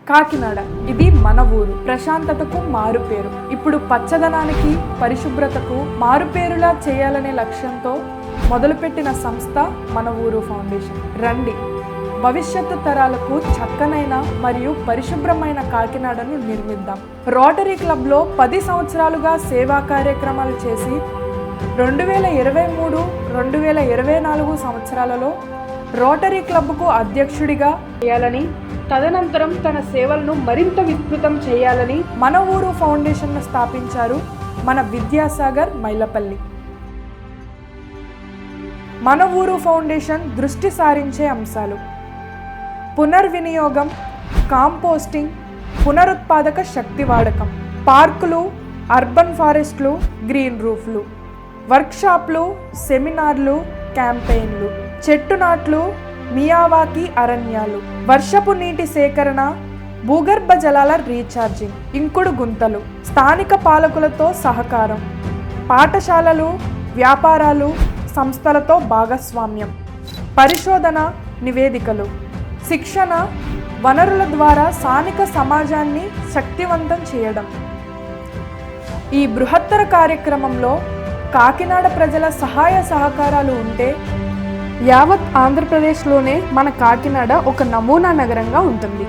కాకినాడ ఇది మన ఊరు, ప్రశాంతతకు మారుపేరు. ఇప్పుడు పచ్చదనానికి, పరిశుభ్రతకు మారుపేరులా చేయాలనే లక్ష్యంతో మొదలుపెట్టిన సంస్థ మన ఊరు ఫౌండేషన్. రండి, భవిష్యత్తు తరాలకు చక్కనైన మరియు పరిశుభ్రమైన కాకినాడను నిర్మిద్దాం. రోటరీ క్లబ్లో 10 సంవత్సరాలుగా సేవా కార్యక్రమాలు చేసి 2023-2024 సంవత్సరాలలో రోటరీ క్లబ్కు అధ్యక్షుడిగా చేయాలని, తదనంతరం తన సేవలను మరింత విస్తృతం చేయాలని మన ఊరు ఫౌండేషన్ను స్థాపించారు మన విద్యాసాగర్ మైలపల్లి. మన ఊరు ఫౌండేషన్ దృష్టి సారించే అంశాలు: పునర్వినియోగం, కాంపోస్టింగ్, పునరుత్పాదక శక్తి వాడకం, పార్కులు, అర్బన్ ఫారెస్ట్లు, గ్రీన్ రూఫ్లు, వర్క్షాప్లు, సెమినార్లు, క్యాంపెయిన్లు, చెట్టు నాట్లు, మియావాకి అరణ్యాలు, వర్షపు నీటి సేకరణ, భూగర్భ జలాల రీఛార్జింగ్, ఇంకుడు గుంతలు, స్థానిక పాలకులతో సహకారం, పాఠశాలలు, వ్యాపారాలు, సంస్థలతో భాగస్వామ్యం, పరిశోధన, నివేదికలు, శిక్షణ, వనరుల ద్వారా స్థానిక సమాజాన్ని శక్తివంతం చేయడం. ఈ బృహత్తర కార్యక్రమంలో కాకినాడ ప్రజల సహాయ సహకారాలు ఉంటే యావత్ ఆంధ్రప్రదేశ్లోనే మన కాకినాడ ఒక నమూనా నగరంగా ఉంటుంది.